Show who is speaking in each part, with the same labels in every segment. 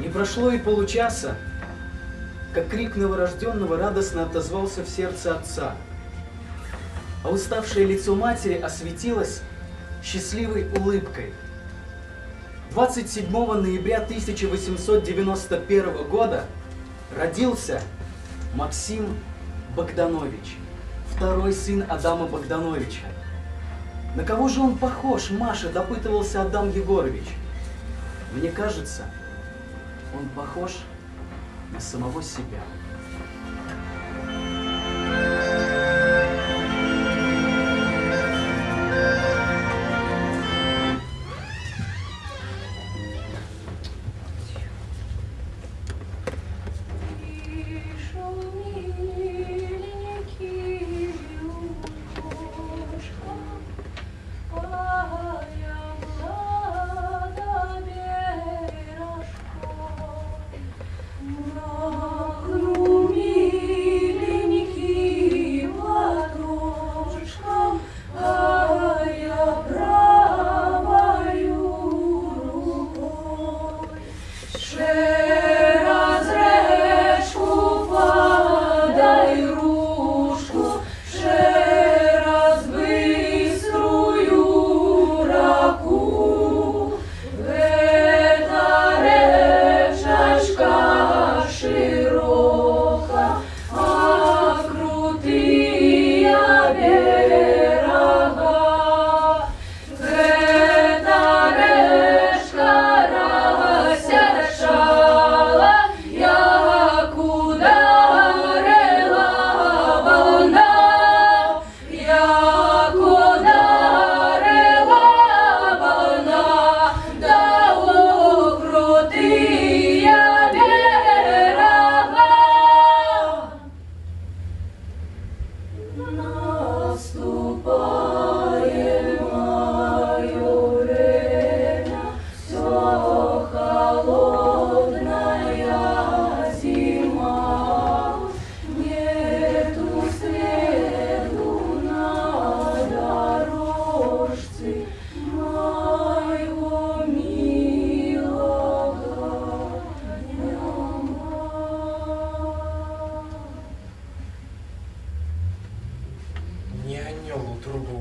Speaker 1: Не прошло и получаса, как крик новорожденного радостно отозвался в сердце отца, а уставшее лицо матери осветилось счастливой улыбкой. 27 ноября 1891 года родился Максим Богданович, второй сын Адама Богдановича. На кого же он похож, Маша, допытывался Адам Егорович. Мне кажется, он похож на самого себя.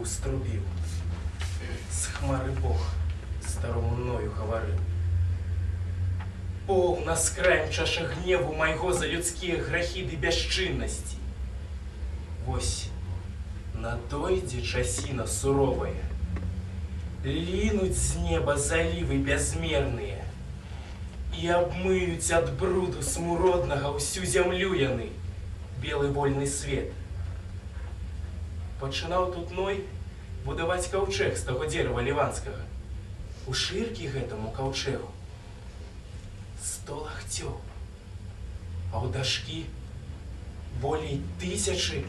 Speaker 2: Струбил, с хмары Бог старому мною говорил. Полно с краем чаша гневу майго за людские грахи ды бясчыннасці. Вось надойдзе часіна суровая, лінуць з неба залівы бязмерныя і абмыюць ад бруду смуроднага ўсю зямлю яны, белы вольны свет. Пачынаў тут Ной будаваць каўчэг з таго дзерава ліванскага. У шыркі гэтаму каўчэгу 100 лахцёў, а ў дашкі болей 1000.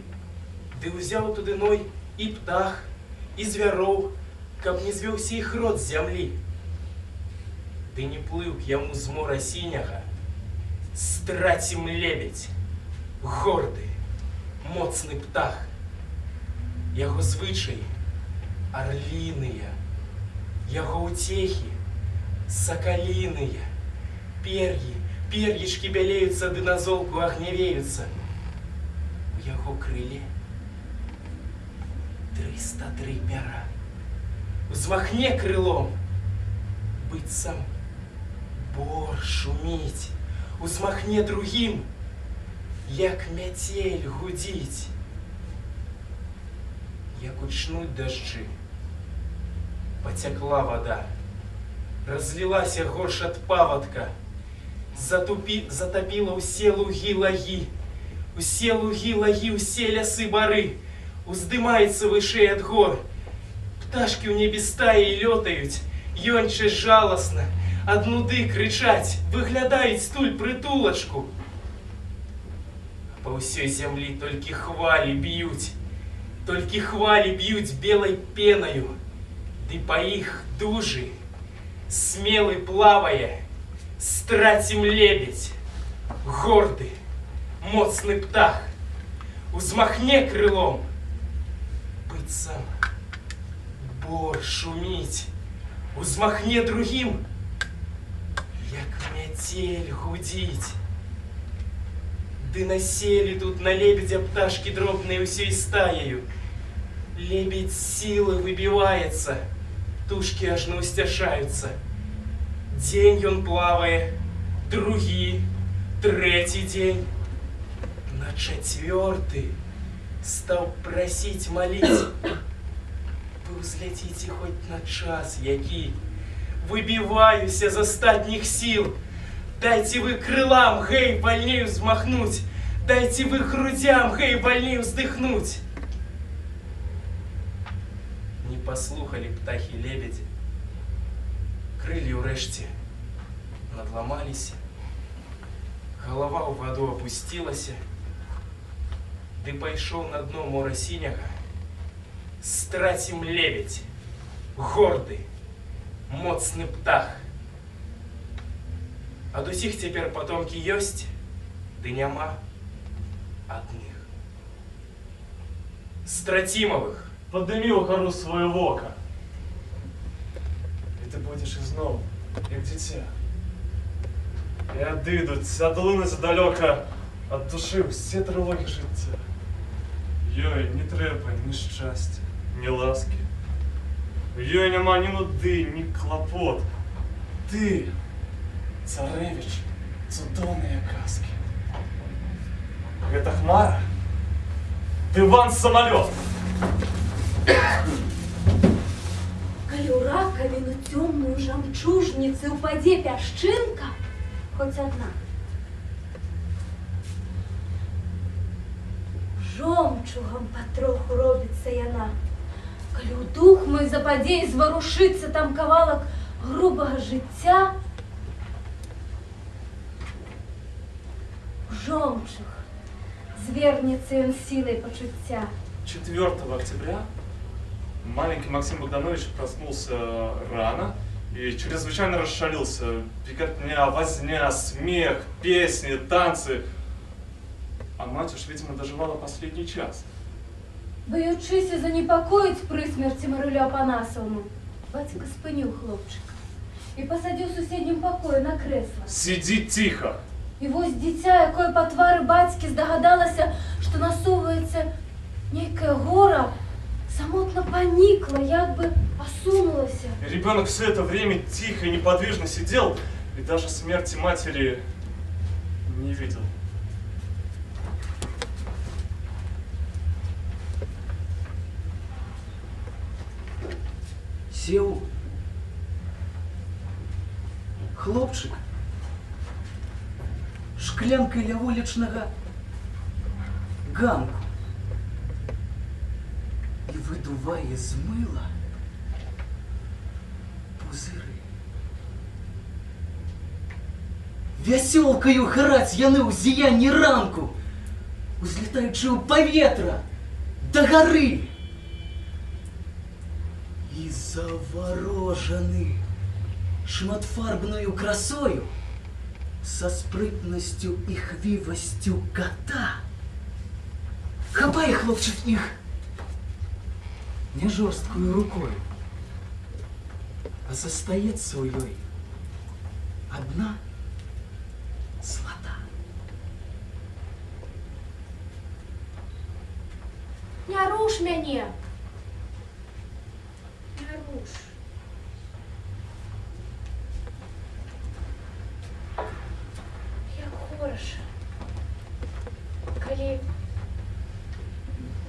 Speaker 2: Ды ўзяў туды Ной і птах, і звяроў, каб не звёўся іх род з зямлі. Ды не плыў к яму з мора сіняга страцім лебедь, горды, моцны птах. Яго звычаі арліныя, яго ўцехі сакаліныя, пер'ечкі бялеюцца ды на золку агнявеюцца. У яго крыле 303 пяра. Узмахне крылом, быццам бор шуміць, узмахне другім, як мяцель гудзіць. Як учнуть дожджы, потекла вода, разлилась горш от паводка, затопила усе луги лаги, усе луги лаги, усе лясы бары, уздымается выше от гор. Пташки у небе стаи летают, ёнче жалостно, ад нуды кричать, выглядают стуль притулочку. А по всей земли только хвали бьют, толькі хвалі б'юць белай пенаю, ды па іх дужы, смелы плавае, страцім лебедь, горды, моцны птах, узмахне крылом, быццам бор шуміць, узмахне другім, як метель гудить. Ды насели тут на лебедя пташки дробные усей стаею. Лебедь силы выбивается, тушки аж наустяшаются. День он плавает, другий, третий день. На четвертый стал просить, молить. Вы взлетите хоть на час, який. Выбиваюся з остатніх сил. Дайте вы крылам, гей, вольней взмахнуть. Дайте вы грудям, гей, вольней вздыхнуть. Не послухали птахи-лебеди. Крылья урэшце надломались. Голова ў ваду опустилась. Ды пайшоў на дно мора сіняга. Страцім лебедь, горды, моцны птах. Ад усіх цяпер потомкі ёсць, ды няма адных. Стратимовых.
Speaker 3: Подними угору свое вока. И ты будешь изноў, як дзіця. І адыдуць, адлынуць далёка ад душы ўсе трывогі жыцця. Ёй не трэба ні шчасця, ні ласкі. Ёй няма ні нуды, ні клапот. Ты, царэвіч, цудоўныя казкі. Гэта хмара, дыван-самалёт.
Speaker 4: Калі ў ракавіну цёмную жамчужніцы упадзе пясчынка, хоць адна, жомчугам патроху робіцца яна. Калі ў дух мой западзе і зварушыцца там кавалак грубага жыцця, жомчуг звернецца ён сілай пачуцця.
Speaker 3: 4 октября маленький Максим Богданович проснулся рано и чрезвычайно расшалился. Беготня, возня, смех, песни, танцы. А мать уж, видимо, доживала последний час.
Speaker 4: Боючыся занепакоіць пры смерці Марылю Апанасаўну, бацька спыніў хлопчыка і пасадзіў у суседнім пакоі на крэсла.
Speaker 3: Сиди тихо!
Speaker 4: І вось дзіця, якое па твары бацькі здагадалася, што насоўваецца нейкае гора, самотна паникла, як бы осунулася.
Speaker 3: Ребенок все это время тихо и неподвижно сидел и даже смерти матери не видел.
Speaker 1: Сел хлопчик шклянкой ля вулічнага ганку и выдувая з мыла пузыры. Вясёлкаю гараць яны ў зіянні ранку, узлетаючы ў паветра да гары. И заворожены шматфарбною красою, со спрытностью и хвивостью кота, хапае хлопчик их не жесткую рукой, а застаецца ў ёй одна злата.
Speaker 4: Не руш мяне! Не руш! Як хораша, калі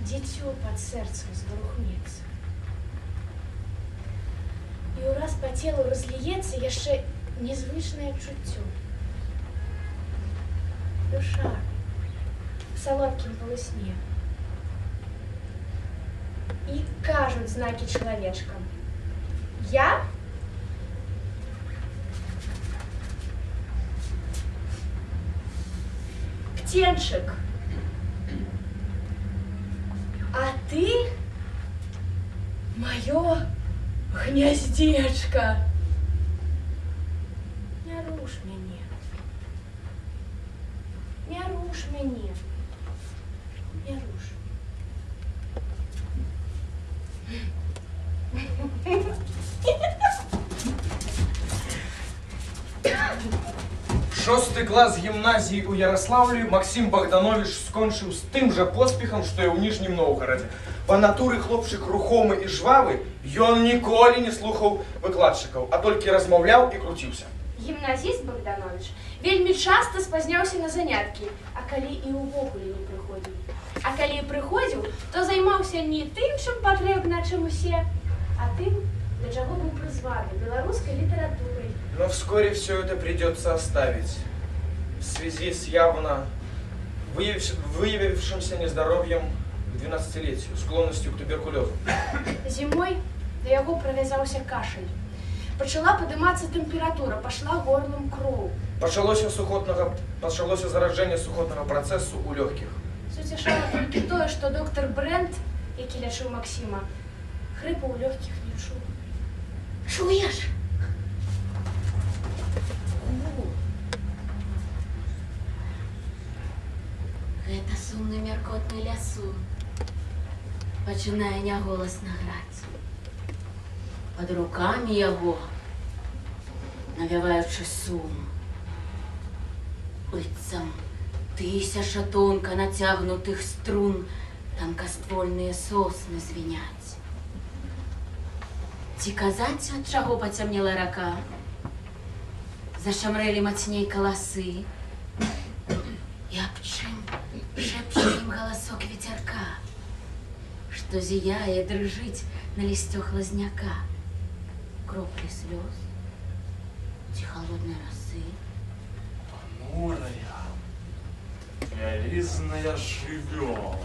Speaker 4: дзіцё пад сэрцам зварухнецца. І ўраз па целу разліецца яшчэ незвычнае чуццё. Душа в салодкім полусне. И кажут знаки человечкам. Я птенчик, а ты мое гнездечко. Не руш мяне. Не руш мяне. Не руш.
Speaker 5: 6 клас гімназіі ў Ярославлі Максім Богданович скончыў з тым жа поспехам, што і ў Ніжнім Новгарадзе. Па натуры хлопчык рухомы і жвавы, ён ніколі не слухаў выкладчыкаў, а толькі размаўляў і круціўся.
Speaker 6: Гімназіст Богданович вельмі часта спазняўся на заняткі, а калі і ўвогуле не прыходзіў. А калі прыходзіў, то займаўся не тым, чым патрэбна, чым усе, а тым, для чего был призван белорусской литературой.
Speaker 5: Но вскоре все это придется оставить в связи с явно выявившимся нездоровьем к 12-летию, склонностью к туберкулезу.
Speaker 6: Зимой до его провязался кашель. Пачала подниматься температура, пошла горлом кроў.
Speaker 5: Пачалося заражение сухотного процесса у легких.
Speaker 6: Суцешала только то, что доктор Брент, який лечил Максима, хрипу у легких не чуў.
Speaker 4: Чуєш? Гэта сумны мяркотны лясун. Пачынае няголасна граць. Пад рукамі яго, навяваючы сум, быццам тысяча тонка нацягнутых струн, танкаствольныя сосны звіняць. Ці казаць, ад чаго пацямнела рака? Зашамрэлі мацней каласы. І аб чым шэпча ім галасок ветерка, што зіяе, дрыжыць на лісцё хлазняка. Кроплі слёз, ці холоднай расы.
Speaker 3: Понурая, вялізная жывёла.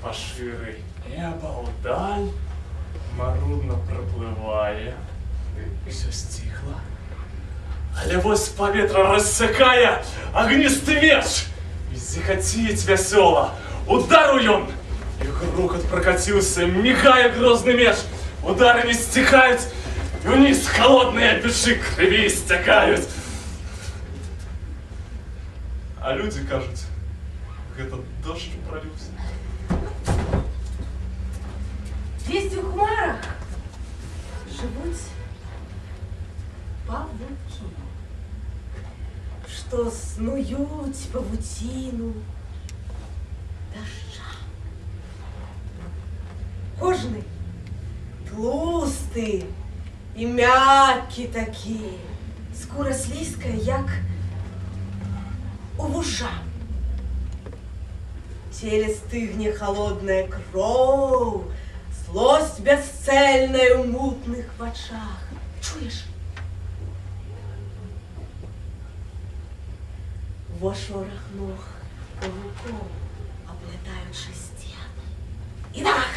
Speaker 3: Па шырай неба ўдаль марудна проплывае, все стихло. Але вось паветра рассякае агністы меч, і зіхаціць вясёла. Удару ён, і грукат пракаціўся, мігае грозны меч. Удары не сціхаюць, і ўніз холодныя бічы крыві сцякаюць. А людзі кажуць, гэта дождж проліўся.
Speaker 7: Здесь у хмарах живут павуки, что снуют павутину дождя. Кожный, тлустый и мягкий такие, скура слизкая, як у вужа. Теле стыгне холодная кровь, злость бесцельная в мутных очах. Чуешь? Во шорох ног павуков облетают шестяны. И дах!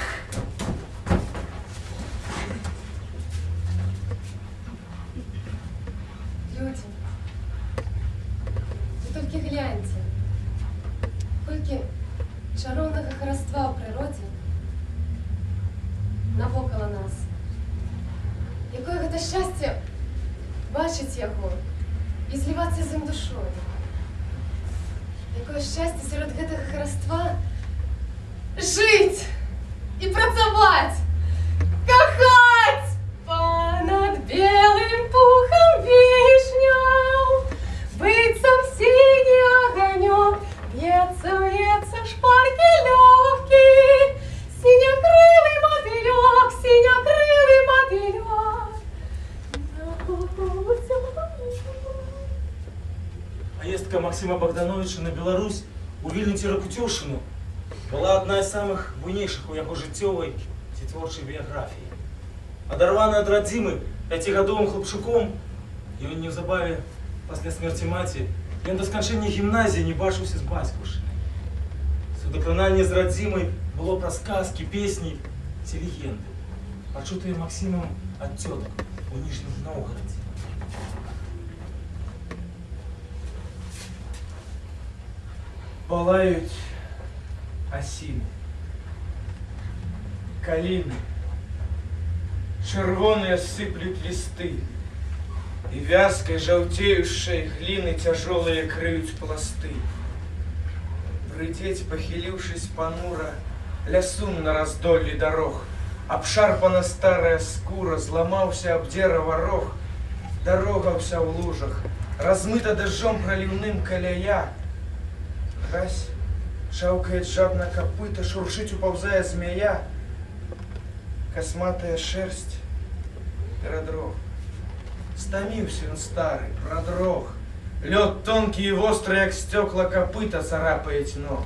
Speaker 8: Люди, вы только гляньте, колькі чароўнага хараства ў прыродзе навокала нас. Якое гэта шчасце бачыць яго і злівацца з ім душой. Якое шчасце сярод гэтага хараства жыць і працаваць, кахаць понад белым пухом вішняў, быццам сіні аганёк, вецца шпаркі лёгкі, синякрылый мотылёк, синякрылый мотылёк.
Speaker 2: Поездка Максима Богдановича на Беларусь у Вільнюці Ракуцюшыну была одна из самых буйнейшых у яго жыццёвай ці творчай біяграфіі. Адарваны ад радзімы 5гадовым хлапчуком, ён неўзабаве пасля смерці маці, ён да сканчэння гімназіі не бачыўся з бацькаўшчынай. Судакрананне з радзімай было праз казкі, песні ці легенды, пачутыя Максімам ад цётак у Ніжнім Новгарадзе.
Speaker 5: Палаюць асіны, каліны, чырвоныя сыплюць лісты, і вязкай жаўцеючай гліны цяжолыя крыюць пласты. Прыйдзець, пахіліўшись панура, лясун на раздоллі дарог, абшарпана старая скура, зламаўся аб дзерава рог, дарога ўся ў лужах, размыта дождем проливным колея. Грязь шаукает жадно копыта, шуршить уползая змея. Косматая шерсть передрог. Стомился он старый, продрог. Лед тонкий и острый, як стекла копыта, царапает ног.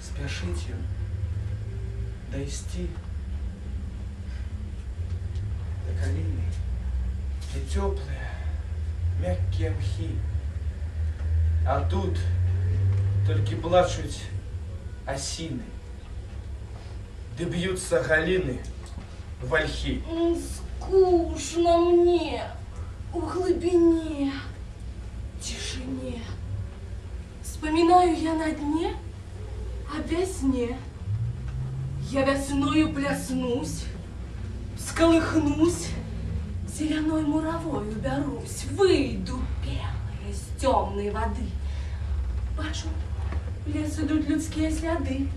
Speaker 5: Спешить ее дойти до колени, где теплые, мягкие мхи. А тут только плачут осины, да бьются галины в ольхи.
Speaker 4: Скучно мне в глубине, тишине. Вспоминаю я на дне о весне. Я весною пляснусь, всколыхнусь, зеленой муровой уберусь, выйду белой из темной воды. Бачу, в лес идут людские следы.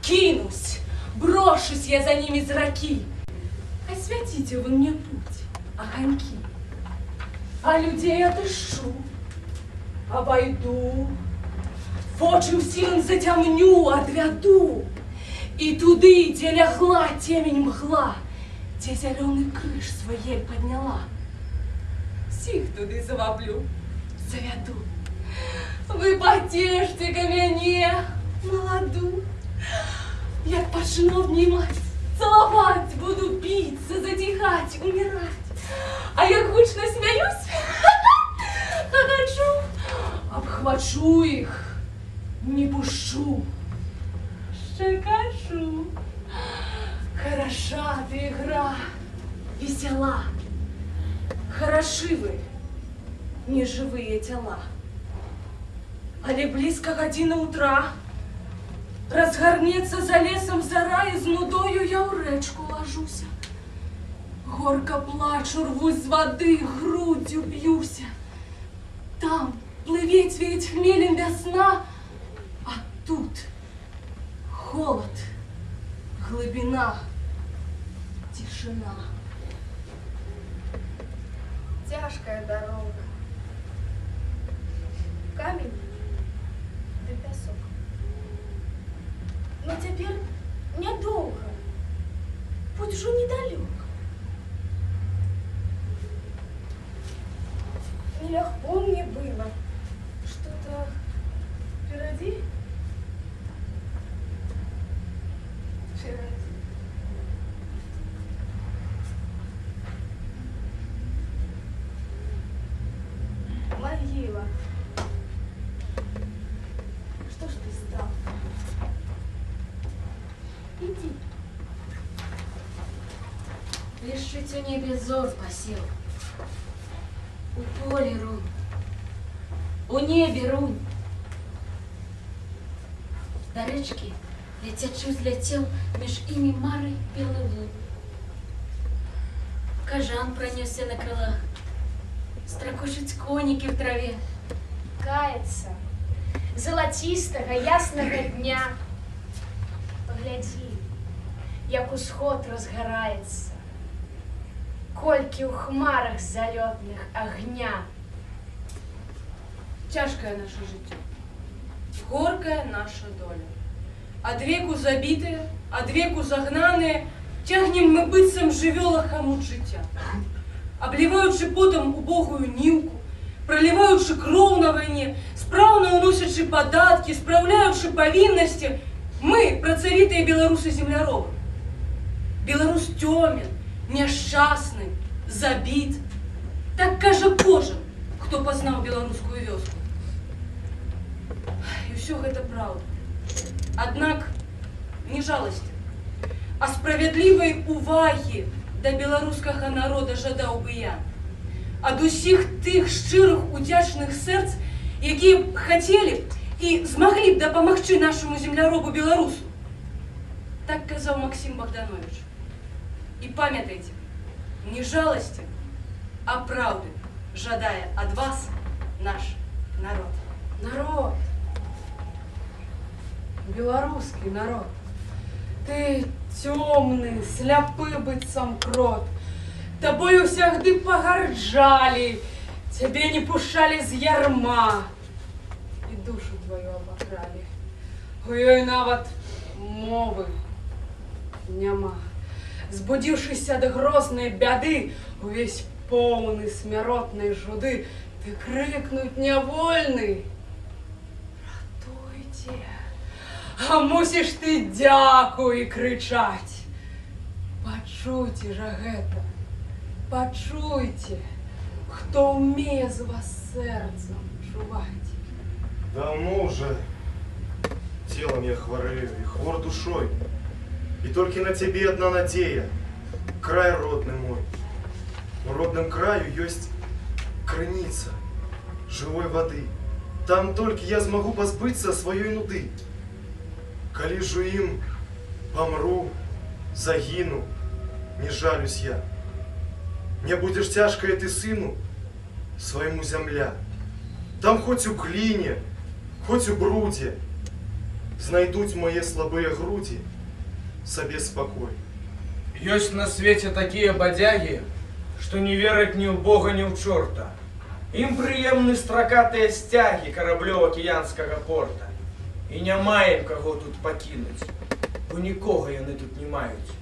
Speaker 4: Кинусь, брошусь я за ними зраки. Осветите вы мне путь, огоньки. А людей отыщу, обойду, в очи всем затемню, отведу. И туды, где лягла темень мгла, где зеленый крыш свой ель подняла. Всіх туды заваблю, заведу. Вы потешьте ко мне, молоду. Як почну обнимать, целовать, буду биться, затихать, умирать. А як гучно смеюсь, хохочу, обхвачу их, не пущу. Щекочу. Хороша ты игра, весела. Хороши вы, неживые тела. Але близко година утра разгорнется за лесом зара, и с нудою я у речку ложуся. Горько плачу, рвусь з воды, грудью бьюся. Там плыветь ведь хмелем весна, а тут холод, глубина, тишина.
Speaker 6: Тяжкая дорога. Камень да песок. Но теперь недолго. Путь уже недалек. Нелегко мне было. Что-то впереди. Могила. Что ж ты стал? Иди.
Speaker 4: Лишить у небе зор посел. У поля рунь, у небе рунь. До речки летячи взлетел меж ими марой белый лун. Кажан пронесся на крылах, строкочуть коники в траве.
Speaker 6: Кается золотистого ясного дня. Погляди, як усход разгорається, кольки у хмарах залетных огня.
Speaker 4: Тяжкое наше життя, горкая наша доля. Од веку забитые, од веку загнаные, тягнем мы быццам жывёла хамут жыцця. Обливаючи потом убогую нівку, проливаючи кров на войне, справно уносячи податки, справляючи повинности, мы, працавітые белорусы земляровы. Белорус тёмен, несчастный, забит. Так кажа кожен, кто познал белорусскую вёску. И все это правда. Однак не жалости, а справедливой уваги до белорусского народа жадаў бы я. Ад усіх тых шчырых удзячных сэрц, якія б хацелі і змаглі б дапамагчы нашаму земляробу беларусу. Так казаў Максим Богданович. И памятайте, не жалости, а правды жадая от вас наш народ.
Speaker 8: Народ, белорусский народ, ты темный, сляпы быццам крот, тобою всягды погарджали,
Speaker 4: Тебе не пушали з ярма і душу твою обокрали. У ёй нават мовы няма. Збудзіўшыся ад грознай бяды, увесь поўны смяротнай жуды, ты крыкнуць нявольны. Ратуйце. А мусіш ты дзякуй крычаць. Пачуйце жа гэта. Пачуйце, хто ўмее з вас сэрцам чуваць.
Speaker 9: Давно уже телом я хворею и хвор душой. И только на тебе одна надея, край родный мой. В родном краю есть крыница живой воды. Там только я смогу позбыться своей нуды. Коли же им помру, загину, не жалюсь я. Не будешь тяжкое ты сыну своему земля. Там хоть у клине, хоть у бруде, знайдуть мои слабые груди себе спокой.
Speaker 5: Ёсць на свете такие бодяги, что не верать ни в Бога, ни в чорта. Им приемны строкатые стяги кораблёва-киянского порта. И няма им кого тут покинуть, бо нікога яны тут не маюць.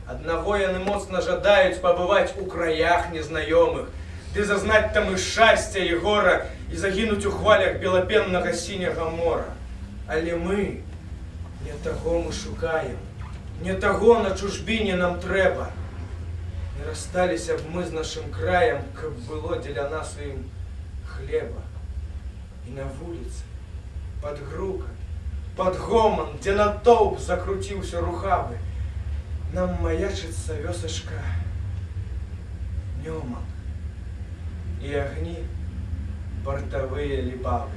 Speaker 5: Одного яны моцна жадаюць побывать у краях незнаёмых, ды зазнать там и шчасця, и гора, и загинуть у хвалях белопенного синего мора. Але мы не таго мы шукаем, не таго на чужбине нам трэба. Не рассталіся б мы з нашим краем, каб было дзеля нас ім хлеба. И на вуліцы, под грукат, под гомон, дзе натоўп закруціўся рухавы, нам маячыцца вёсачка Нёман и огни бортовые либавы.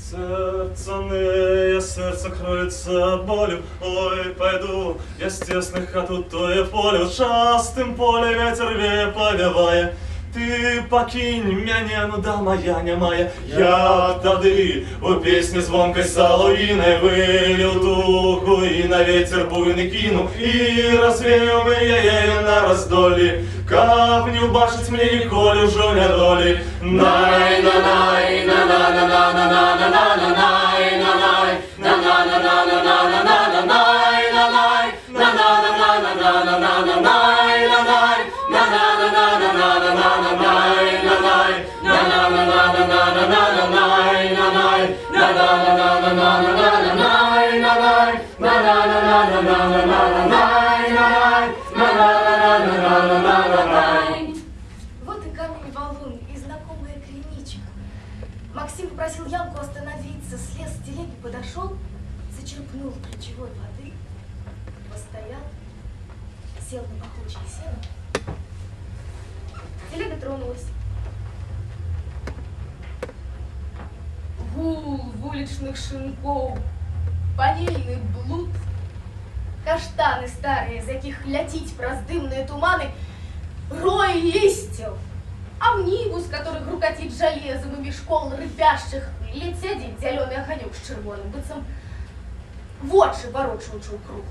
Speaker 3: Сердце ныє, сердце кроется от болю. Ой, пойду я с тесных хат у тое поле, в частым поле ветер вее повевая. Ты покинь мяне, нуда моя нямая. Я тады у песні звонкой солов'їной вылил туху и на ветер буйный кину, и развеял бы я ею на раздолі, каб не убачить мне ніколі ўжо нядолі. Най на най на на на на на на на на на най на най на на на на на на на на на най на най на на на на на на на на на най на най на на на на на на на на на най на най на на на на на на на на на най на най на на на на на на на на на най на най на на на на на на на на на най на най на на на на на на на на най.
Speaker 10: Вот и камень валун, и знакомая криничка. Максим попросил Янку остановиться, слез с телеги, подошел, зачерпнул ключевой воды, постоял, сел на пахучее сено. Телега тронулась.
Speaker 4: Гул вулічных шинков, панельный блуд,
Speaker 10: Каштаны старые, з яких летить праз дымные туманы, рой листьев, амнибус, который грукотит железом, и меж кол рыпящих летядит зеленый огонек с червоным, быцем вочы ворочаўчы круг.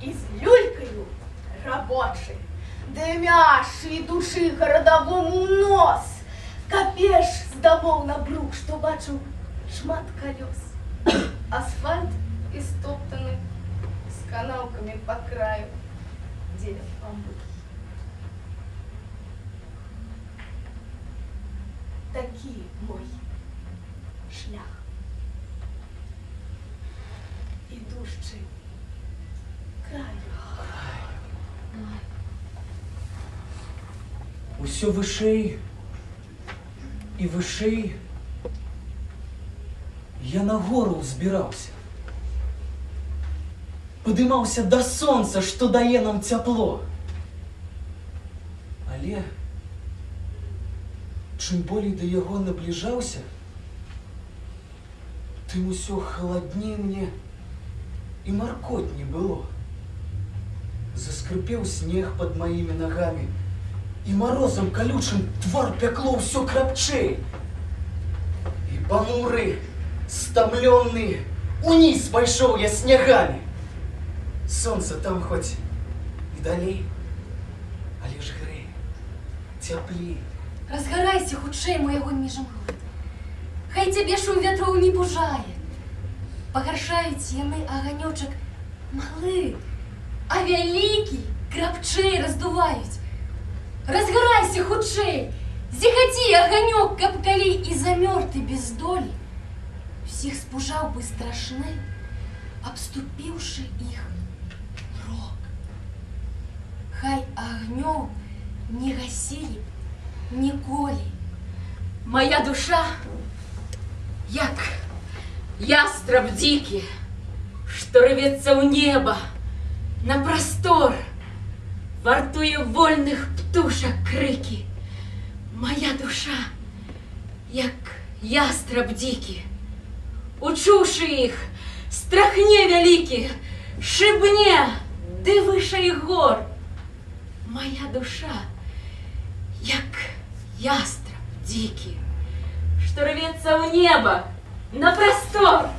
Speaker 10: И з люлькою рабочий, дымящий души городовому нос, капеш з домов на брук, что бачу шмат колес, асфальт истоптанный, с канавками по краю, делят бамбуки. Такие мой шлях. Идущий краю.
Speaker 1: Усё вышэй и вышэй я на гору ўзбіраўся. Падымаўся да сонца, што дае нам цяпло. Але чым болей да яго набліжаўся, тым усё халадней мне і маркотней было. Заскрыпеў снег под маімі нагамі, і морозам калючым твар пякло ўсё крапчэй. І пануры, стамлённы, уніз пайшоў я снягамі. Сонце там хоць і далей, але ж грэй, цяплей,
Speaker 11: Разгарайся хутчэй моего міжмглы. Хай цябе шум вятроў не пужае. Пагаршаюць яны аганёчак малы, а вялікі крапчэй раздуваюць. Разгарайся хутчэй, зіхаці аганёк, каб калі і замёр ты без долі, усіх спужаў бы страшны, абступіўшы іх рок. Хай агнёў не гасілі ніколі. Моя душа, як ястраб дзікі, што рвецца ў неба, на прастор, вартуе вольных птушак крыкі. Моя душа, як ястраб дзікі, учуўшы іх, страхне вялікі, шыбне ды вышэй гор. Моя душа, як ястраб дзікі, што рвецца ў неба, на прастор.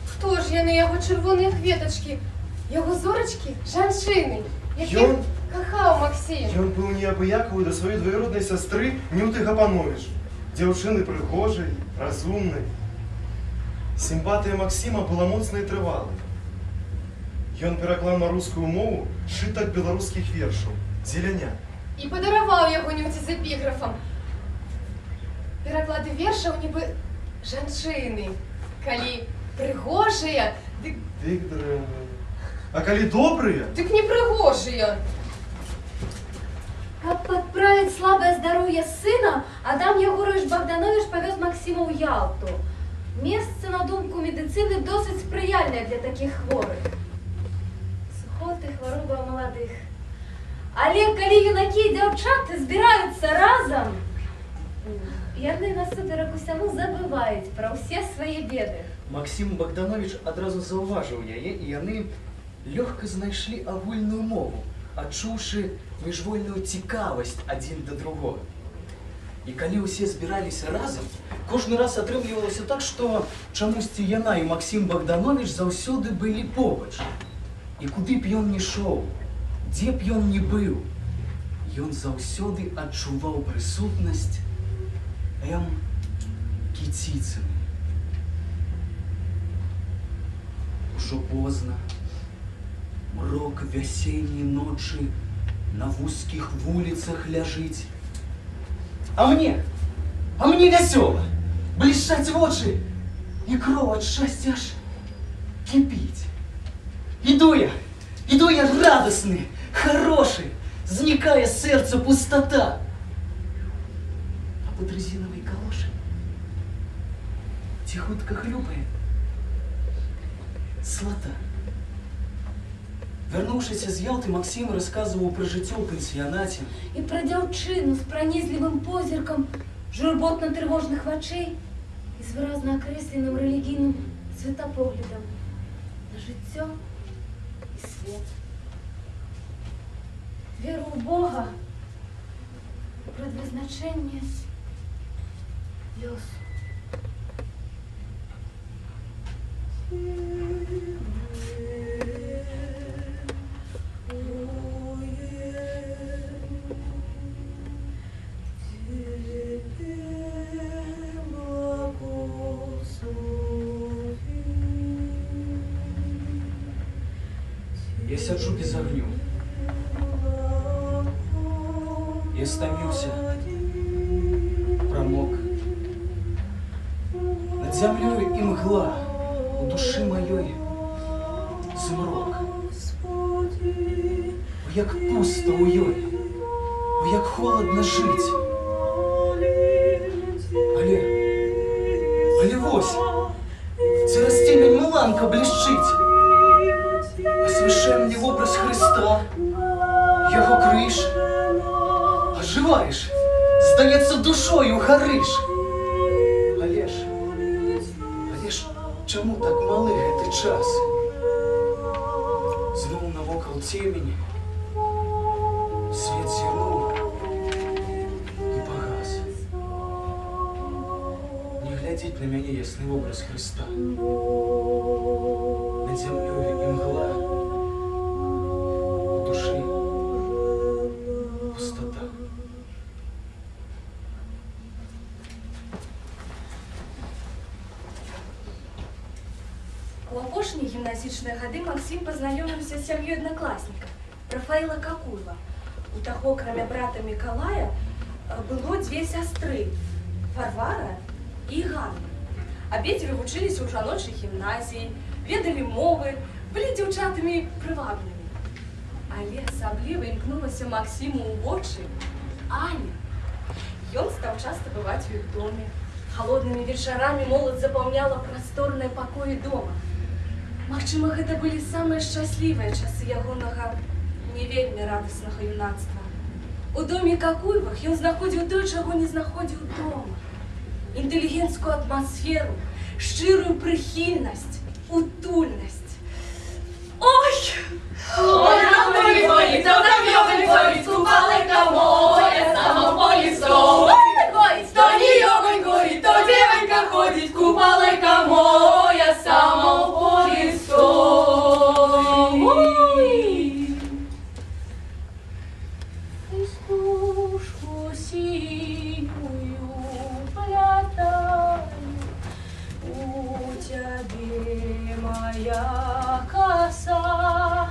Speaker 8: Хто ж яны яго чырвоныя кветачкі, яго зорачкі, жанчыны,
Speaker 9: Ён?
Speaker 8: якіх кахаў Максім?
Speaker 9: Ён быў неабыякавы да сваёй дваюроднай сястры Нюты Гапанович, дзяўчыны прыгожай, разумнай. Сімпатыя Максіма была моцнай і трывалай. Ён пераклаў на рускую мову шытак беларускіх вершаў, зеляня.
Speaker 8: І падараваў яго Нюці з эпіграфам. Пераклады вершаў нібы жанчыны. Калі прыгожыя, дык
Speaker 9: дрэнныя. А калі добрыя?
Speaker 8: дык не прыгожыя.
Speaker 11: Каб подправить слабое здоровье сына, Адам Ягорович Богданович повез Максима в Ялту. Место, на думку медицины, досить сприяльное для таких хворых. Сухоты, хвороба молодых. Але калі юнаки и девчата збираются разом, яны насуперак усяму забываюць про все свои беды.
Speaker 1: Максим Богданович адразу заўважыў яе, і яны лёгка знайшлі агульную мову, адчуўшы міжвольную цікавасць адзін да другога. І калі ўсе збіраліся разам, кожны раз атрымлівалася так, што чамусьці яна і Максим Богданович заўсёды былі побач. І куды б ён ні ішоў, дзе б ён ні быў, ён заўсёды адчуваў прысутнасць Кіціцыны. Ужо позна, мрок вясенняй ночы на вузкіх вуліцах ляжыць. А мне вясёла, блішчаць вочы, і кроў ад шчасця аж кіпіць. Іду я радасны, хорошы, знікае сэрца пустата. А под резиновой калошай тихутка хлюпает слата. Вярнуўшыся з Ялты, Максим рассказываў пра жыццё ў пансіянаце.
Speaker 11: І пра дзяўчыну з пранізлівым позіркам, журботна-трывожных вачэй і з выразна акрэсленым рэлігійным светапоглядам на жыццё і свет. Веру ў Бога, прадвызначэнне лёсу.
Speaker 1: Я сяджу без агню. Я стаміўся, прамок. Над зямлёю імгла, у душы маёй змрок. О, як пуста ў ёй, о, як холадна жыць. Але вось, цераз цемень мыланка блішчыць. Освященный образ Христа, Его крыж. Оживаешь, здається, душою гориш. Але ж, чому так малий гэты час? Зноў навокал цемень, свет зірнуў і пагас. Не глядзець на мяне ясны образ Христа. Над зямлёю імгла, у душы пустота.
Speaker 11: У апошнія гімназічныя гады Максім пазнаёміўся з сям'ёй аднакласніка Рафаэла Какуева. У таго, акрамя брата Мікалая, было дзве сястры – Варвара і Ганна. Абедзве вучыліся ў жаночай гімназіі, ведалі мовы, былі дзяўчатамі прывабнымі. Але асабліва імкнулася Максіму ў вочы Аня. Ён стаў часта бываць у іх доме. Холоднымі вечарамі моладзь запаўняла прасторныя пакоі дома. Магчыма, гэта былі самыя шчаслівыя часы ягонага не вельмі радаснага юнацтва. У доме Какуевых ён знаходзіў тое, чаго не знаходзіў дома. Інтэлігенцкую атмасферу, шчырую прыхільнасць, утульнасць. Ой!
Speaker 4: Ой, ой, ой, ой, ой, купалка моя, сама поле стой. То не йогонь горит, то девонька ходит, купалка моя, сама поле стой. Истушку синюю плетаю, у тебе моя коса,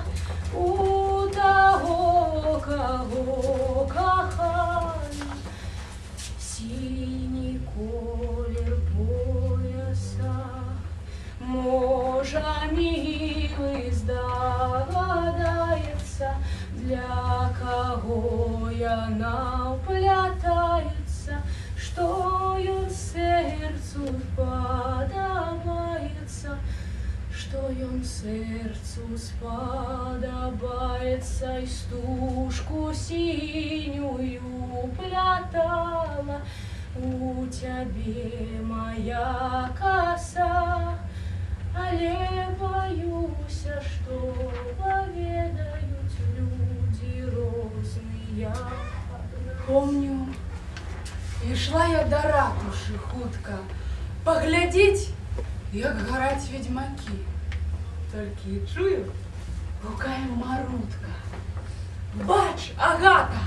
Speaker 4: у того, кого кохаю. Синий колер пояса, можа милый здогадается, для кого яна вплятается, что ён сердцу сподобается, что ён сердцу сподобается, и стужку синюю плятала, у тебе моя коса, але боюся, что поведают люди розные. Помню, ішла я до ратуши хутка поглядеть, як гараць ведьмаки. Только и чую, гукає Марутка. Бач, Агата!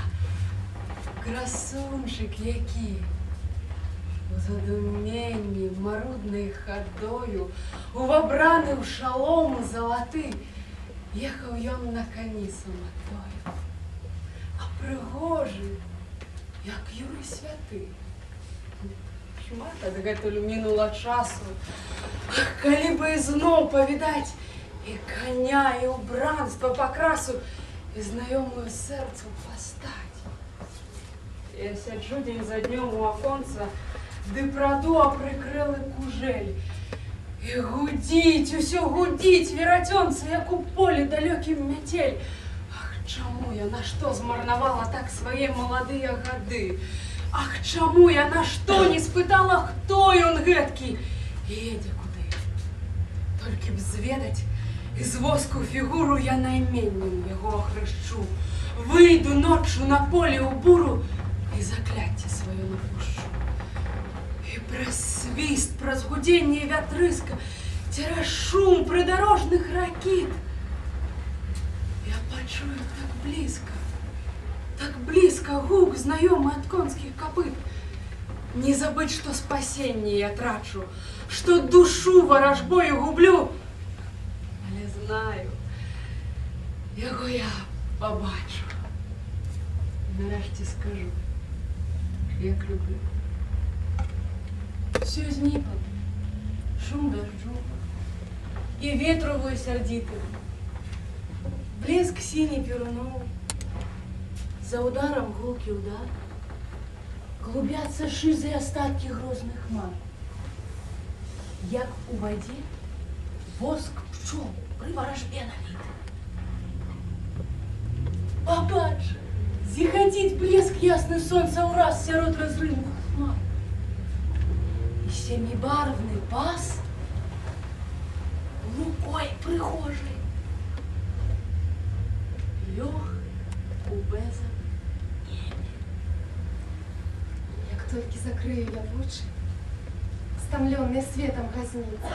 Speaker 4: Красунчик який! У задуменні марудною ходою, увабраны ў шалому залаты, ехаў ён на коні самотою. А прыгожы, як Юрый святы. Шмат адгэтуль мінула часу. Ах, калі бы ізноў павідаць і коня, і убранства пакрасу, і знаёмую сэрцу пастаць. Я сяджу дзень за днём у аконца, ды праду апрыкрылы кужэль. І гудзіць, усё гудзіць верацёнца, як у полі далёкім мяцель. Ах, чаму я на што змарнавала так свае маладыя гады? Ах, чаму я на што не спытала, хто ён гэткі? І едзе куды? Толькі б зведаць, з воску фігуру я найменнем яго охрышчу. Выйду ноччу на поле ў буру і закляцце сваё напушчу. І праз свіст, праз гудзенне вятрыска, цераз шум прыдарожных ракіт я пачую так блізка гук знаёмы ад конскіх капыт. Не забыць, што спасенне я трачу, што душу варажбою гублю. Але знаю, яго я пабачу. Нарэшце скажу, як люблю. Все зникла, шум дождю и ветровую сердитый, блеск синий перунов, за ударом гулкий удар, клубятся шизы остатки грозных хмар. Як у воде воск пчел при ворожбе налит. Побачь, зіхаціць блеск ясный солнца ураз сярод разрывных хмар. Семибарвный пас лукой прихожей лёг у беза небе.
Speaker 8: Як толькі закрыю я вочы, стамлёныя светом газніцы,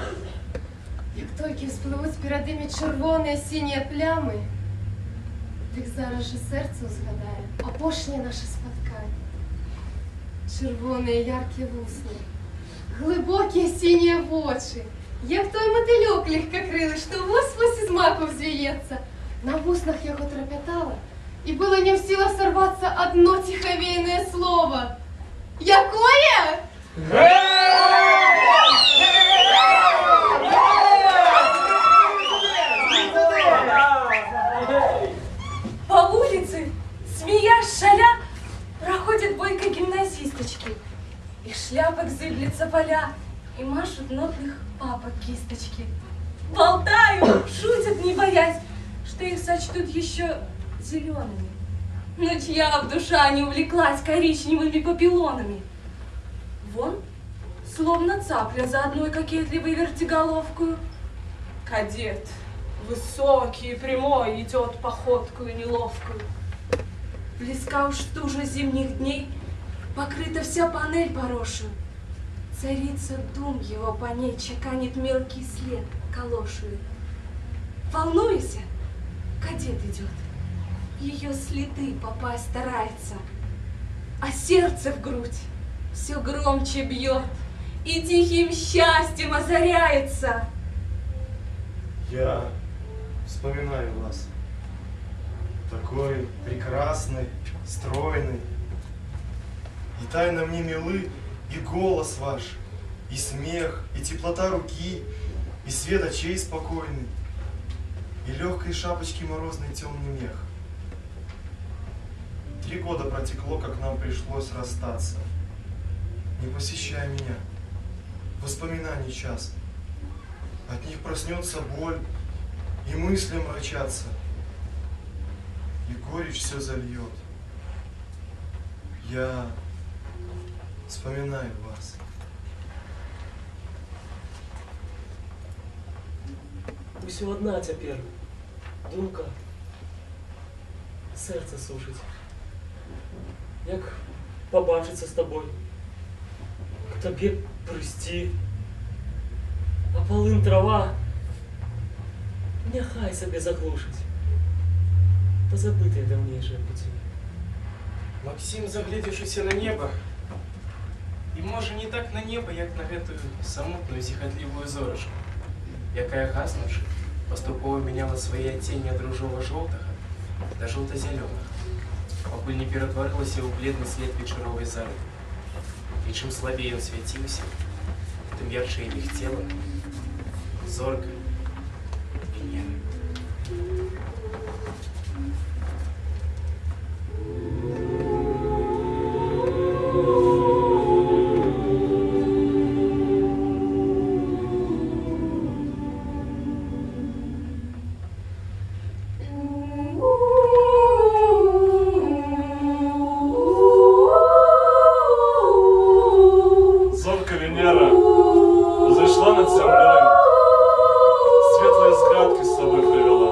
Speaker 8: як толькі всплывуць перад імі чырвоныя сінія плямы, дык зараз жа сэрца ўзгадае апошняе наша спатканне. Чырвоныя яркія вусны, глыбокія сінія вочы, як той мотильок легкокрилий, що вось-вось із маку взвіється. На вуснах його трепетало, и было не в силах сорваться одно тиховейное слово. Якое?
Speaker 4: По улице, смеясь, шаля, проходят бойко гимназисточки. Их шляпок зыблется поля и машут нотных папок кисточки. Болтают, шутят, не боясь, что их сочтут еще зелеными. Но чья в душа не увлеклась коричневыми папиллонами? Вон, словно цапля за одной кокетливой вертиголовкою. Кадет, высокий и прямой, идет походкою неловкую. Близка уж стужа зимних дней, покрыта вся панель поросшую. Царица дум его по ней чеканит мелкий след калошую. Волнуйся, кадет идет, ее следы попасть старается, а сердце в грудь все громче бьет и тихим счастьем озаряется.
Speaker 9: Я вспоминаю вас. Такой прекрасный, стройный. И тайно мне милы и голос ваш, и смех, и теплота руки, и свет очей спокойный, и легкой шапочки морозный темный мех. 3 года протекло, как нам пришлось расстаться. Не посещай меня, воспоминаний час. От них проснется боль, и мысли мрачатся, и горечь все зальет. Я вспоминаю вас.
Speaker 12: Усё одна цяпер думка сердце сушить. Як побачиться з тобою, к тобі прийти, а полын трава няхай себе заглушить позабытые давнейшие пути.
Speaker 2: Максим, заглядзеўшыся на неба, і можа не так на неба, як на гэтую самотную зіхатлівую зорачку, якая гаснуўшы, паступова мяняла свае адценні ад ружова-жоўтага да жоўта-зялёнага, пакуль не ператварылася ў бледны свет вечаровай зары. І чым слабей ён свяціўся, тым ярчэй мігцела зорка Венеры.
Speaker 3: Зорка Венера зашла над землей, светлые згадки с собой привела.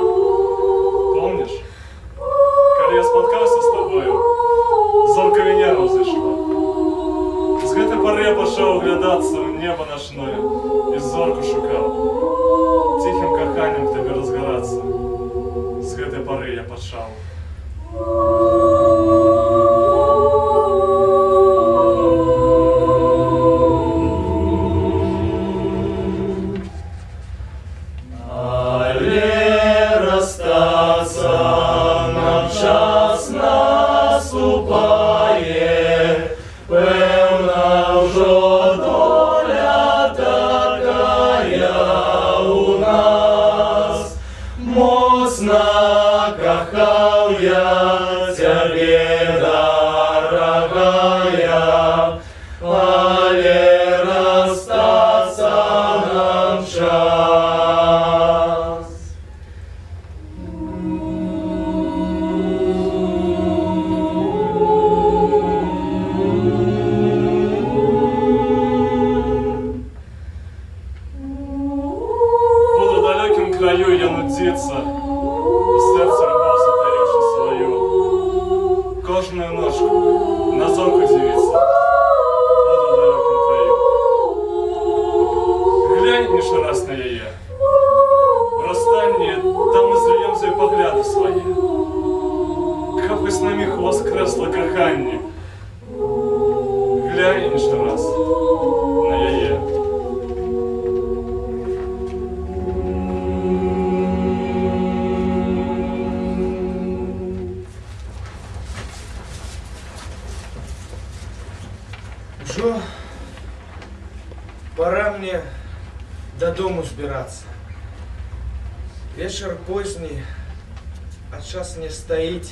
Speaker 3: Помнишь, когда я споткался с тобою, зорка Венера взошла. С гэтай поры я пошел оглядаться в небо ночное и зорку шукал. Тихим коханием к тебе разгораться. С гэтай поры я пошел.
Speaker 5: Джо, пора мне до дому збираться. Вечер поздний, а час не стоит.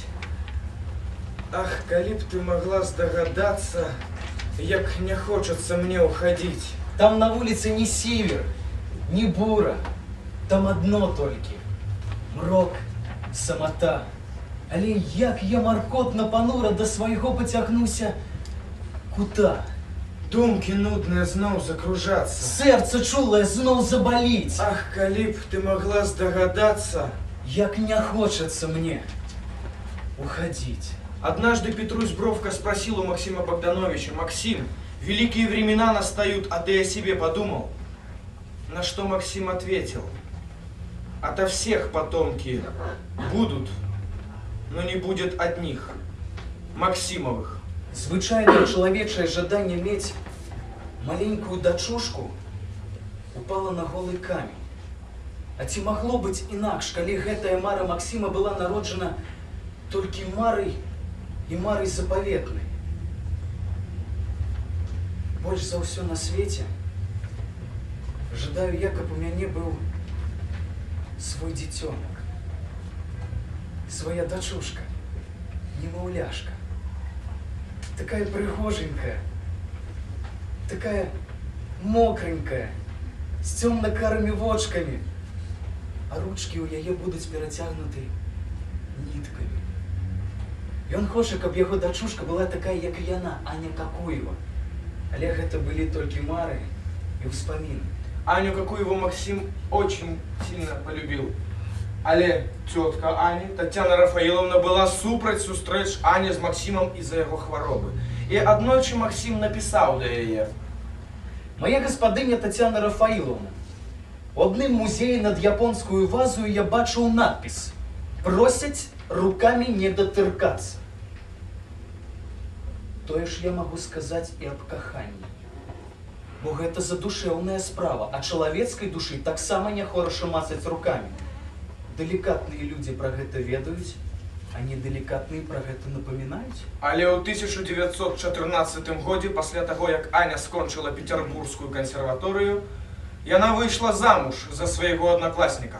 Speaker 5: Ах, коли б ты могла здогадаться, як не хочется мне уходить.
Speaker 1: Там на улице не север, не бура. Там одно только. Мрок, самота. Але як я маркотна панура до свайго поцягнуся кута.
Speaker 5: Думки нудные знов закружаться.
Speaker 1: Сердце чулае знов заболіць.
Speaker 5: Ах, коли б ты могла здогадаться,
Speaker 1: як не хочется мне уходить.
Speaker 5: Однажды Петрусь Бровко спросил у Максима Богдановича: «Максим, великие времена настают, а ты о себе подумал?» На что Максим ответил: «Ото всех потомки будут, но не будет одних, Максимовых».
Speaker 1: Звычайное чалавечае жаданне мець маленькую дачушку упала на голы камень. А ці магло быць інакш, калі гэтая мара Максима была народжана толькі марай і марай запаветнай? Больш за ўсё на свеце жадаю я, каб у мяне быў свой дзіцёнак, свая дачушка, немаўляшка. Такая прыгоженькая, такая мокренькая, з цёмна-карымі вочкамі, а ручкі ў яе будуць перацягнуты ніткамі. Ён хоча, каб яго дачушка была такая, як і яна, Аня Какуева. Але гэта былі толькі мары і ўспаміны.
Speaker 5: Аню Какуеву Максим очень сильно полюбил. Але тетка Ани, Татьяна Рафаиловна, была супраць сустрэч Ани з Максимом из-за яго хваробы. І аднойчы Максим напісаў да яе:
Speaker 1: «Моя гаспадыня Татьяна Рафаиловна, у адным музеі над японскую вазу я бачыў надпіс: просяць руками не датыркацца». Тое ж я магу сказаць і аб каханні. Бо гэта задушэўная справа, а чалавецкай душы таксама не хораша мацаць руками. Делікатныя людзі пра гэта ведаюць, а недалікатныя пра гэта напамінаюць.
Speaker 5: Але ў 1914 годзе, пасля таго, як Аня скончыла Петербургскую кансерваторыю, яна выйшла замуж за свайго аднакласніка.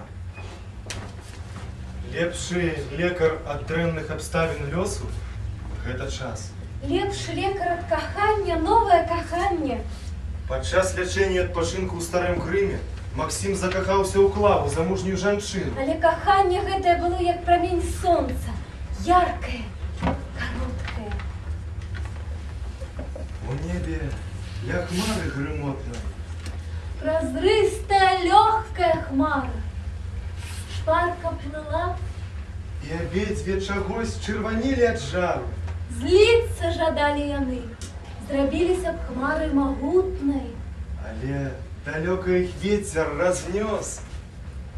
Speaker 9: Лепшы лекар ад дрэнных абставін лёсу – гэта час.
Speaker 11: Лепшы лекар ад кахання, новае каханне.
Speaker 9: Падчас лячэння і адпачынку ў старым Крыме Максим закахаўся ў Клаву, замужнюю жанчыну.
Speaker 11: Але каханне гэтае было як прамень сонца, яркае, кароткае.
Speaker 9: У небе ля хмары грымотной.
Speaker 11: Празрыстая, лёгкая хмара. Шпарка плыла.
Speaker 9: І абедзве чагось чырванелі ад жару.
Speaker 11: Зліцца жадалі яны. Зрабіліся б хмары магутнай.
Speaker 9: Але далёка іх вецер разнёс,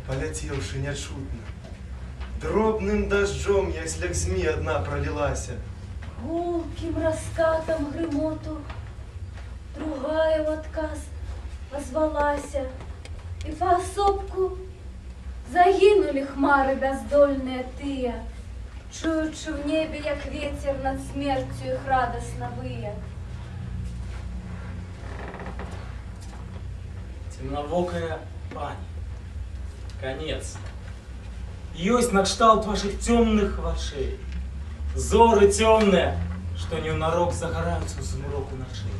Speaker 9: паляцеўшы нячутна. Дробным дажджом, як змі адна пролілася.
Speaker 11: Гулкім раскатам грымоту другая ў адказ озвалася. І паасобку загінулі хмары бяздольныя тыя, чуючы ў небе, як вецер над смерцю іх радасна вые.
Speaker 2: Темновокая пані. Конец. Ёсць накшталт ваших темных вачэй. Зоры темные, что неўнарок загараюцца ў змроку начэй.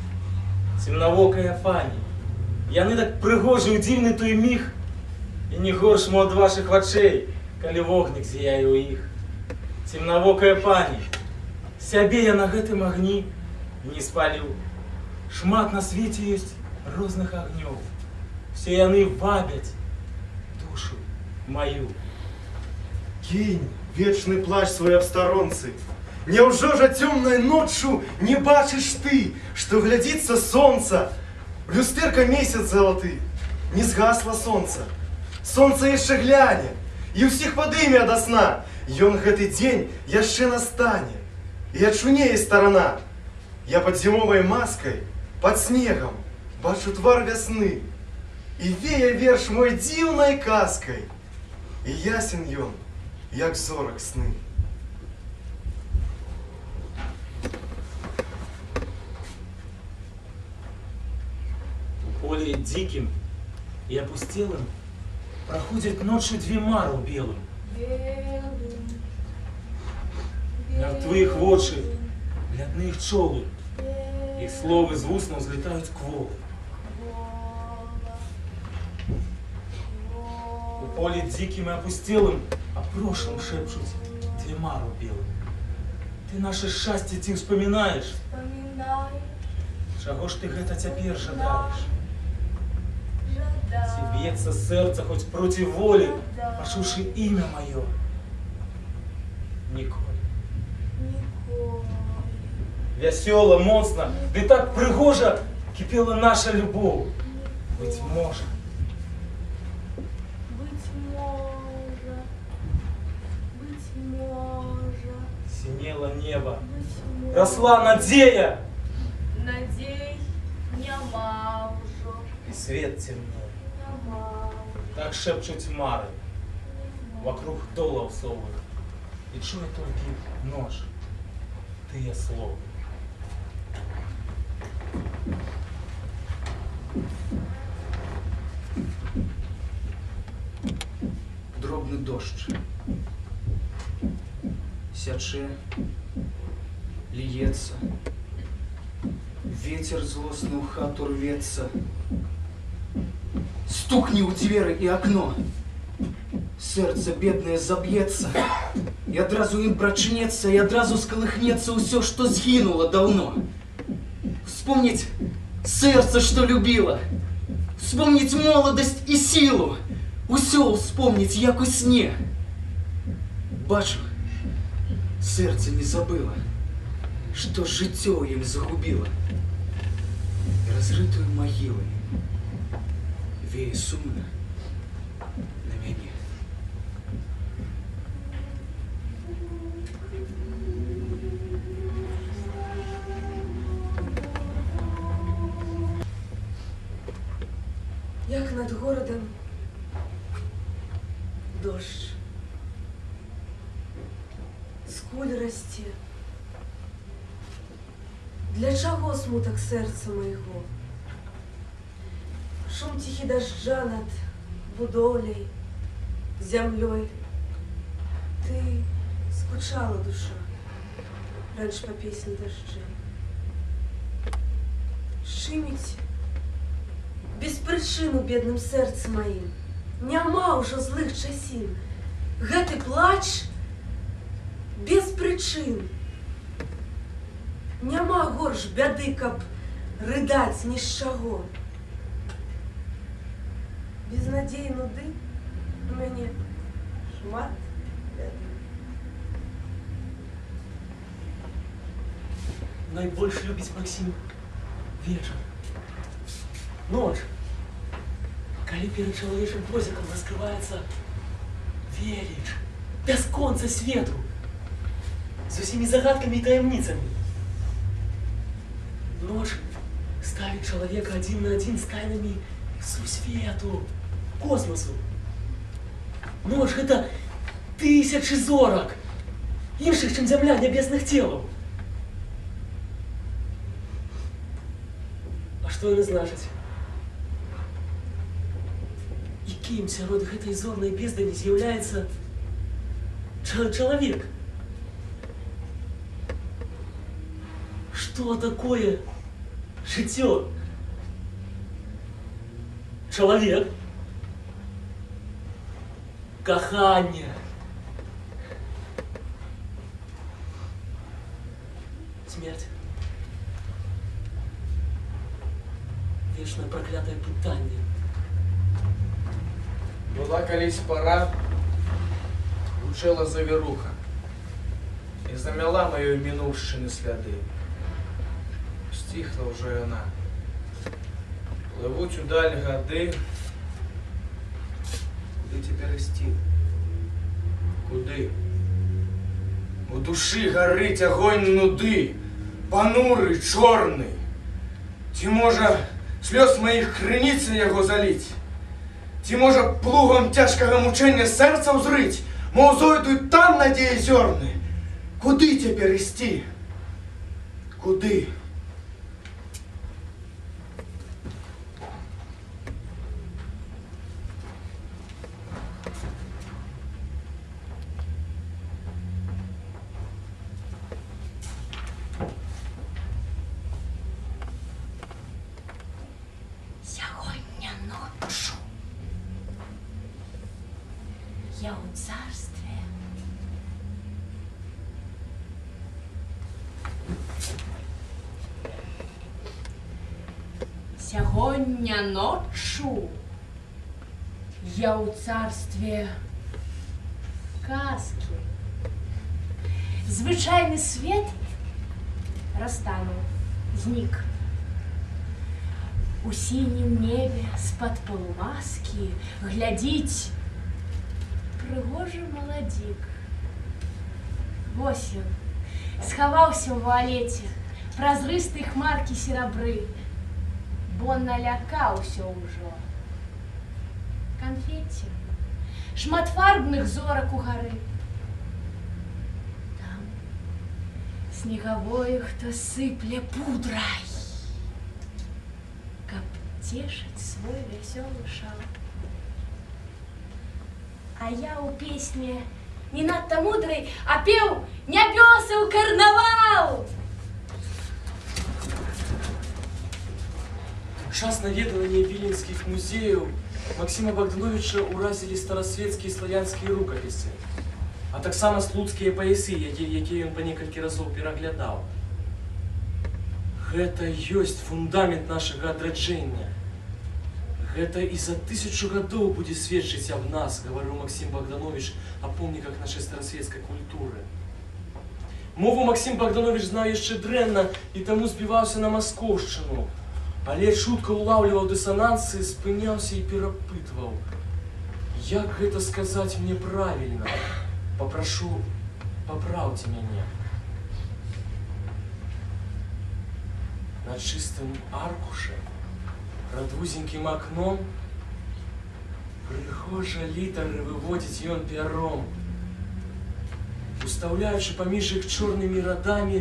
Speaker 2: Темновокая пані. Яны так прыгожы ў дзіўны той міг, і не горшму ад ваших вачэй, калі вогнік зияе ў іх. Темновокая пані. Сябе я на гэтым агні не спалю. Шмат на свеце ёсць розных агнёў. Все яны вабяць душу мою.
Speaker 9: Кинь вечный плащ свой аб старонцы. Няўжо жа цёмнай ноччу не бачыш ты, што глядзіцца сонца? Люстэрка месяц залаты, не згасла сонца. Сонца яшчэ гляне, і ўсіх падыме ада сна. Ён гэты дзень яшчэ настане, і ачунее старана. Я пад зімовай маскай, пад снегам бачу твар вясны. І вее верш мой дзіўнай казкай, і ясен ён, як зорак сны.
Speaker 2: поле диким и опустелым проходит ночью две мару белым. Мертвых вочи, блядных чолы, их словы з вуснов взлетают к волу. У поле диким и опустелым о прошлом шепчут две мару белым. Ты наше счастье ты вспоминаешь? Чего ж ты гэта цяпер жадаеш? Ці б'ецца сэрца хоць проці волі, пачуўшы імя маё? Ніколі. Вясёла, моцна, ды так прыгожа кіпела наша любоў. Быць можа. Синело небо, росла надея.
Speaker 10: Надей няма ўжо.
Speaker 2: И свет темнел. Так шепчут мары вокруг долов совых. И чує только нож, тыя словы.
Speaker 1: Дробный дождь. Сяче, льется. Ветер злостный в хату рвется. Стукни у двери и окно. Сердце бедное забьется. И одразу им прочнется, и одразу сколыхнется все, что сгинуло давно. Вспомнить сердце, что любило. Вспомнить молодость и силу. Усё вспомнить, як у сне. Бачу, сердце не забыло, что жыццё им загубило. И разрытую могилой вее сумно на мяне.
Speaker 7: Як над городом дождь, скуль расце. Для чаго смутак сердца моего? Шум тихий дождя над будовлей, землей. Ты скучала, душа, раньше по песне дождя. Шимить без причину бедным сердцем моим. Няма ўжо злых часін. Гэты плач без прычын. Няма горш бяды, каб рыдаць ні з чаго. Без надзеі нуды у мяне шмат бяды.
Speaker 12: Найбольш любіць Максим вечар. Ночь. Калі перед чалавечым позіркам раскрываецца веліч, бясконца свету, з усімі загадкамі і таямніцамі. Ночь ставіць чалавека адзін на адзін з тайнамі сусвету, космосу. Ночь гэта тысячы зорак, іншых, чым зямля, нябесных целаў. А што яны значаць? Кім сярод гэтай зорнай бездані з'яўляецца чалавек? Што такое жыццё? Чалавек? Каханне? Смерць? Вечнае праклятае пытанне.
Speaker 5: Была колись пора, гучела завіруха, и замяла мою минувшины сляды. Стихла уже она. Плывуть удаль годы. Куды теперь идти? Куды? У души горить огонь нуды, понурый, чорный. Ці можа слёз моих крыніцы яго залить? Ці можа плугом тяжкага мучэння сэрца ўзрыць, мо зойдуць там надзеі зёрны? Куды цяпер ісці? Куды?
Speaker 6: царстве. Сягоння ноччу я ў царстве казки. Звычайны свет растануў, знік. У сінім небе з-пад полумаски глядзіць прыгожы маладзік. Вось ён, схаваўся ў вуалеце празрыстай хмаркі серабры, бо налякаўся ўжо. Канфеце, шматфарбных зорак у гары. Там снегавое хто сыпле пудрай, каб цешыць свой вясёлы шал. А я ў песне не надта мудрай, а пеў нябёсаў карнавал.
Speaker 12: Час наведвання віленскіх музеяў Максима Богдановича уразілі старасветскія славянскія рукапісы, а таксама слуцкія паясы, якія ён па некалькі разоў пераглядаў. Гэта ёсць фундамент нашага адраджэння. Гэта і за 1000 гадоў будзе сведчыць аб нас, гаварыў Максим Богданович о помніках нашай старасветскай культуры. Мову Максим Богданович знаў яшчэ дрэнна і таму збіваўся на маскоўшчыну, але чутка улавліваў дысанансы, спыняўся і перапытваў. Як гэта сказаць мне правільна? Папрашу, папраўце мяне. На чыстым аркуше, прад вузенькім акном, прыгожа літары выводзіць ён пяром, устаўляючы паміж іх чорнымі радамі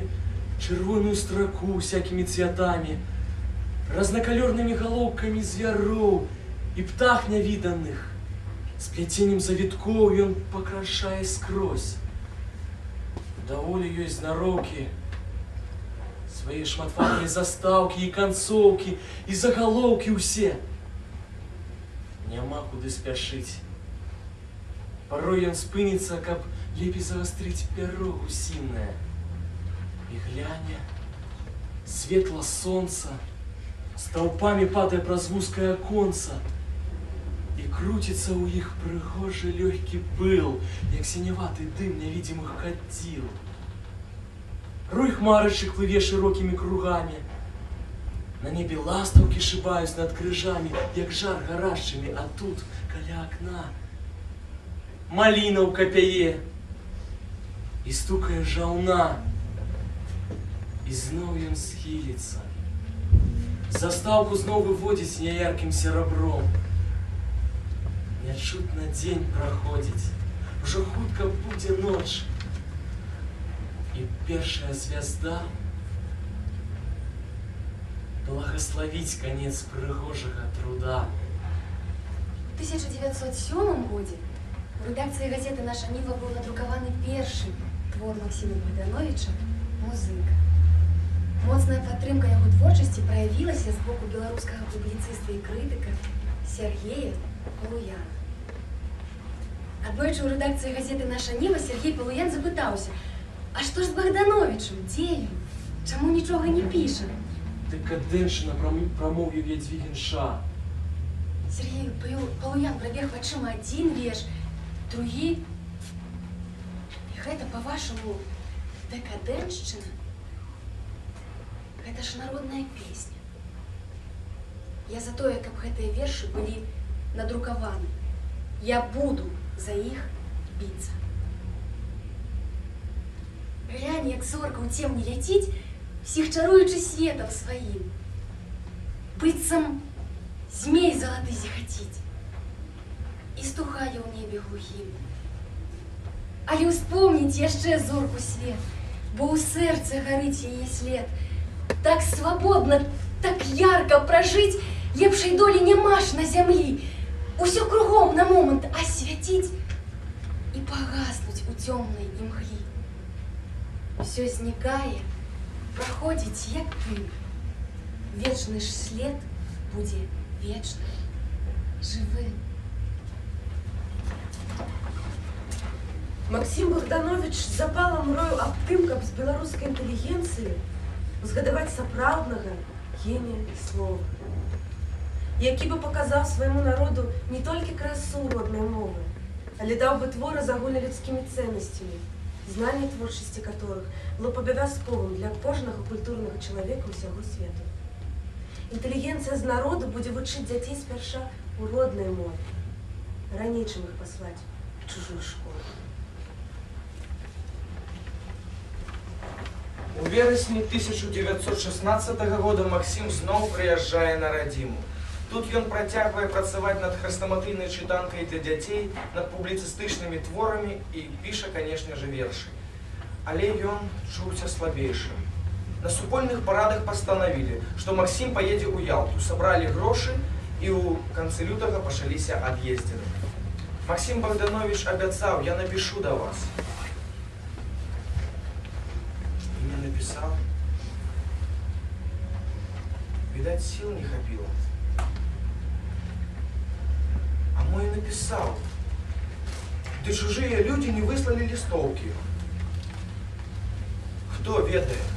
Speaker 12: чырвоную страку всякімі цвятамі, разнакалёрнымі галоўкамі звяроў і птах нявіданых. З пляценнем завіткоў ён пакрашае скрозь. Даволі ёсць знароўкі, свае шматфарбныя застаўкі і канцоўкі, і загалоўкі ўсе. Няма куды спяшыць. Парой ён спыніцца, каб лепей завастрыць пяро гусінае. І гляне, светла сонца стаўпамі падае праз вузкае аконца, і круціцца ў іх прыгожы лёгкі пыл, як сіняваты дым нявідзімых кадзіл. Руй хмарачых плыве шырокімі кругамі. На небе ластаўкі шыбаюць над крыжамі, як жар гарачымі, а тут, каля акна, малінаўка пяе, і стукае жаўна, і зноў ён схіліцца. Застаўку зноў выводзіць няяркім серабром. Нячутна дзень праходзіць, ужо хутка будзе ноч. І першая звязда благословить конец прыгожага труда.
Speaker 11: У 1907 годзе у рэдакцыі газеты «Наша Ніва» быў надрукаваны першы твор Максима Богдановича «Музыка». Моцная падтрымка яго творчасці праявілася з боку беларускага публіцыста і крытыка Сергея Палуяна. Аднойчы ў рэдакцыі газеты «Наша Ніва» Сергей Палуян запытаўся: «А што ж з Богдановичем? Дзе ён? Чаму нічога не піша?»
Speaker 12: Декаденщина, промовив Ядвігін Ша.
Speaker 11: Сергей Палуян прабег вачыма адзін верш, другі. І гэта, па-вашаму, декадэншчына? Гэта ж народная песня. Я за тое, каб гэтыя вершы былі надрукаваны. Я буду за іх біцца. Глянь, як зорка ў цемні ляціць, всіх чаруючы светам сваім. Быццам змей залаты зіхаціць і стухае ў небе глухім. Але ўспомніць яшчэ зорку свет, бо ў сэрцы гарыць яе след. Так свабодна, так ярка пражыць, лепшай долі няма ж на зямлі. Усё кругом на момант асвяціць і пагаснуць у цёмнай імглі. Усё знікае, праходзіць як пыль. Вечны ж след будзе вечна жывым.
Speaker 7: Максим Богданович з запалам мрою аб тым, каб з беларускай інтэлігенцыі узгадаваць сапраўднага генія слова, які бы паказаў свайму народу не толькі красу роднай мовы, але даў бы творы з агульналюдскімі ценнасцямі, знанне творчасці которых было б абавязковым для кожнага культурнага чалавека ўсяго свету. Інтэлігенцыя з народу будзе вучыць дзяцей спярша у роднай мове, раней, чым іх паслаць у чужую школу.
Speaker 5: У верасні 1916 года Максим зноў прыязджае на радзіму. Тут ён працягвае працаваць над хрэстаматыйнай чытанкай для дзяцей, над публіцыстычнымі творамі і піша, канешне ж, вершы. Але ён чуўся слабейшым. На супольных парадах пастанавілі, што Максим паедзе ў Ялту, сабралі грошы і ў канцы лютага пачаліся ад'ездзіны. Максим Богданович абяцаў: я напишу да вас. І не напісаў. Відаць, сіл не хапіла. А мой написал. Ды чужие люди не выслали листовки. Кто ведает?